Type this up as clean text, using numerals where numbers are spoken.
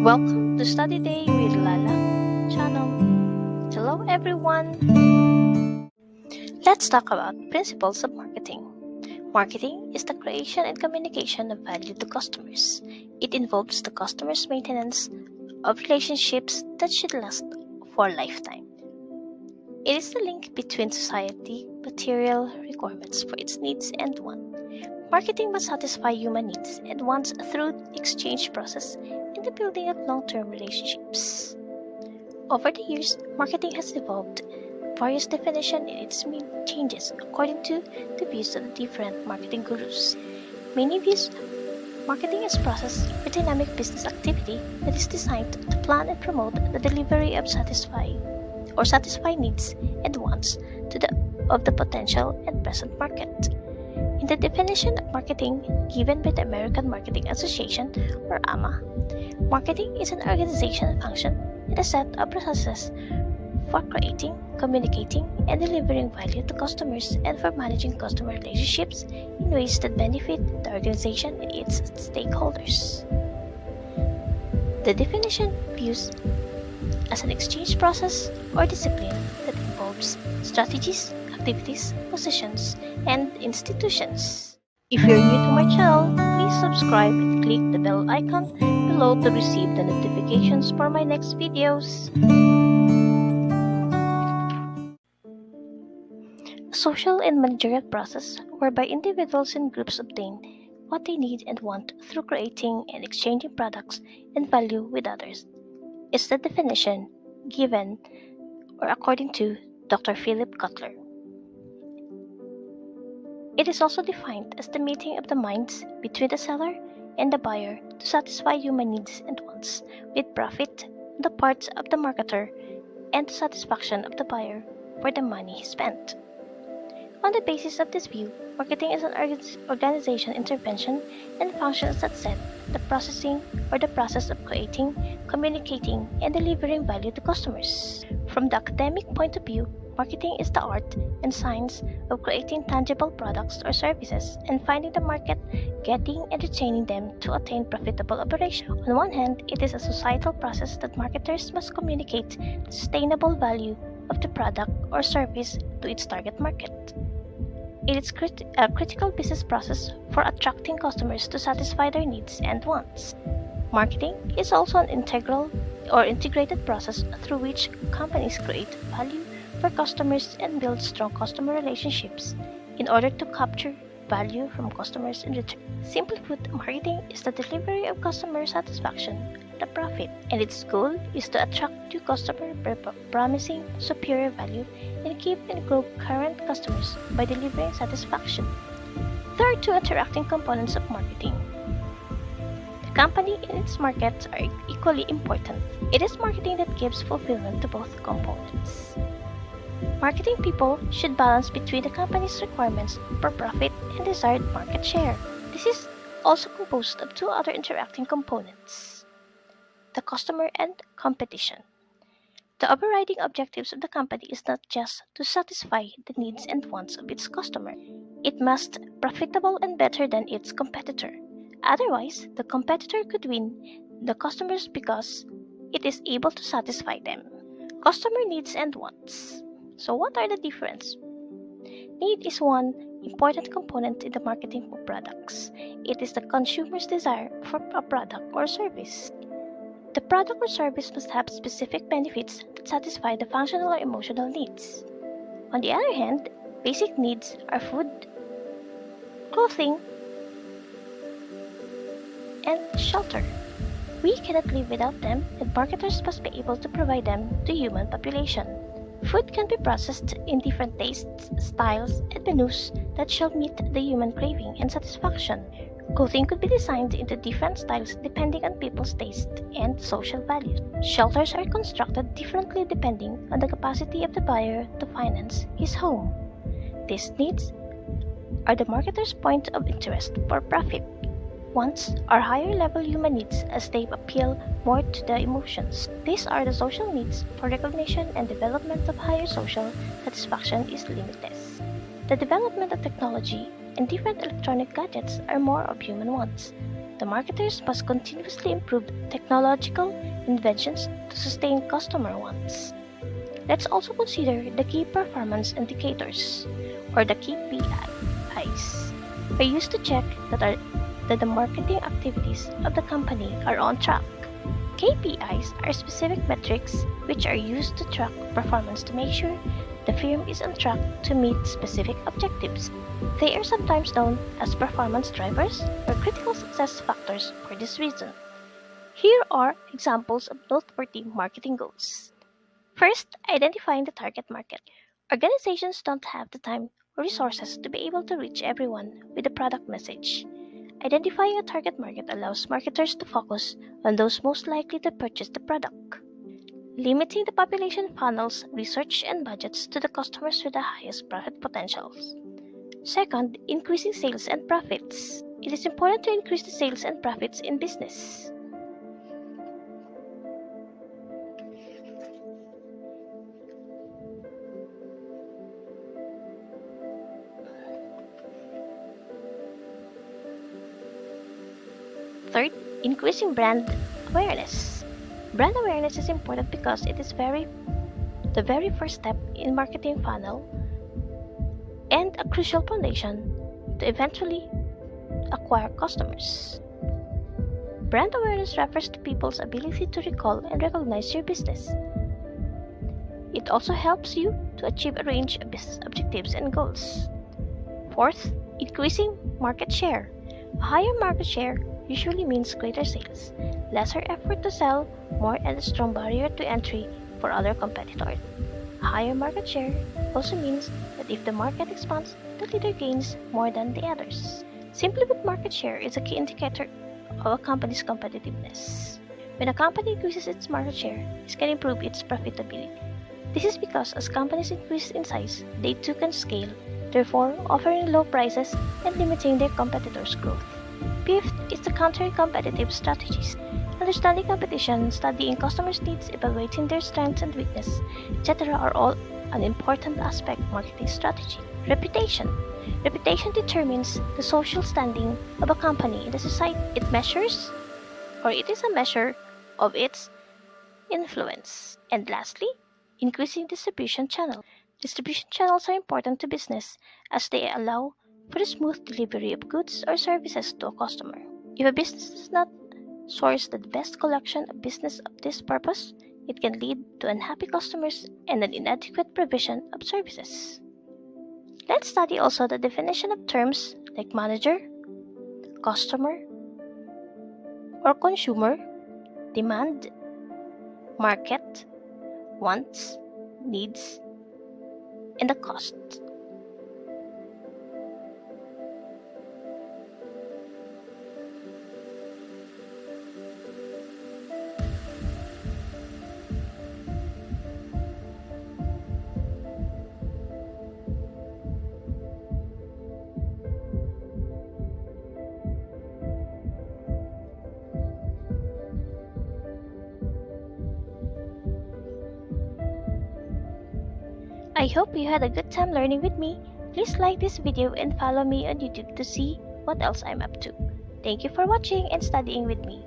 Welcome to Study Day with Lala channel. Hello everyone. Let's talk about principles of marketing. Marketing is the creation and communication of value to customers. It involves the customer's maintenance of relationships that should last for a lifetime. It is the link between society, material requirements for its needs and wants. Marketing must satisfy human needs and wants through the exchange process and the building of long-term relationships. Over the years, marketing has evolved. Various definitions and its meaning changes according to the views of the different marketing gurus. Many views marketing as process or dynamic business activity that is designed to plan and promote the delivery of satisfy needs and wants of the potential and present market. In the definition of marketing given by the American Marketing Association, or AMA, marketing is an organizational function and a set of processes for creating, communicating, and delivering value to customers and for managing customer relationships in ways that benefit the organization and its stakeholders. The definition views as an exchange process or discipline that involves strategies, activities, positions, and institutions. If you're new to my channel, please subscribe and click the bell icon below to receive the notifications for my next videos. A social and managerial process whereby individuals and groups obtain what they need and want through creating and exchanging products and value with others is the definition given or according to Dr. Philip Kotler. It is also defined as the meeting of the minds between the seller and the buyer to satisfy human needs and wants with profit on the parts of the marketer and the satisfaction of the buyer for the money he spent. On the basis of this view, marketing is an organization intervention and functions that set the processing or the process of creating, communicating, and delivering value to customers. From the academic point of view, marketing is the art and science of creating tangible products or services and finding the market, getting and retaining them to attain profitable operation. On one hand, it is a societal process that marketers must communicate the sustainable value of the product or service to its target market. It is a critical business process for attracting customers to satisfy their needs and wants. Marketing is also an integral or integrated process through which companies create value for customers and build strong customer relationships in order to capture value from customers in return. Simply put, marketing is the delivery of customer satisfaction, the profit, and its goal is to attract new customers by promising superior value and keep and grow current customers by delivering satisfaction. There are two interacting components of marketing. The company and its markets are equally important. It is marketing that gives fulfillment to both components. Marketing people should balance between the company's requirements for profit and desired market share. This is also composed of two other interacting components: the customer and competition. The overriding objectives of the company is not just to satisfy the needs and wants of its customer. It must be profitable and better than its competitor. Otherwise, the competitor could win the customers because it is able to satisfy them. Customer needs and wants. So what are the differences? Need is one important component in the marketing of products. It is the consumer's desire for a product or service. The product or service must have specific benefits that satisfy the functional or emotional needs. On the other hand, basic needs are food, clothing, and shelter. We cannot live without them, and marketers must be able to provide them to human population. Food can be processed in different tastes, styles, and menus that shall meet the human craving and satisfaction. Clothing could be designed into different styles depending on people's taste and social values. Shelters are constructed differently depending on the capacity of the buyer to finance his home. These needs are the marketer's point of interest for profit. Wants are higher level human needs as they appeal more to the emotions. These are the social needs for recognition and development of higher social satisfaction is limitless. The development of technology and different electronic gadgets are more of human wants. The marketers must continuously improve technological inventions to sustain customer wants. Let's also consider the key performance indicators, or the KPIs, are used to check that the marketing activities of the company are on track. KPIs are specific metrics which are used to track performance to make sure the firm is on track to meet specific objectives. They are sometimes known as performance drivers or critical success factors for this reason. Here are examples of noteworthy marketing goals. First, identifying the target market. Organizations don't have the time or resources to be able to reach everyone with a product message. Identifying a target market allows marketers to focus on those most likely to purchase the product. Limiting the population funnels research and budgets to the customers with the highest profit potentials. Second, increasing sales and profits. It is important to increase the sales and profits in business. Third, increasing brand awareness. Brand awareness is important because it is the very first step in marketing funnel and a crucial foundation to eventually acquire customers. Brand awareness refers to people's ability to recall and recognize your business. It also helps you to achieve a range of business objectives and goals. Fourth, increasing market share. A higher market share usually means greater sales, lesser effort to sell, more and a strong barrier to entry for other competitors. A higher market share also means that if the market expands, the leader gains more than the others. Simply put, market share is a key indicator of a company's competitiveness. When a company increases its market share, it can improve its profitability. This is because as companies increase in size, they too can scale, therefore offering low prices and limiting their competitors' growth. Fifth is the countering competitive strategies. Understanding competition, studying customers' needs, evaluating their strengths and weaknesses, etc. are all an important aspect of marketing strategy. Reputation. Reputation determines the social standing of a company in the society. It is a measure of its influence. And lastly, increasing distribution channels. Distribution channels are important to business as they allow for the smooth delivery of goods or services to a customer. If a business does not source the best collection of business of this purpose, it can lead to unhappy customers and an inadequate provision of services. Let's study also the definition of terms like manager, customer, or consumer, demand, market, wants, needs, and the cost. I hope you had a good time learning with me. Please like this video and follow me on YouTube to see what else I'm up to. Thank you for watching and studying with me.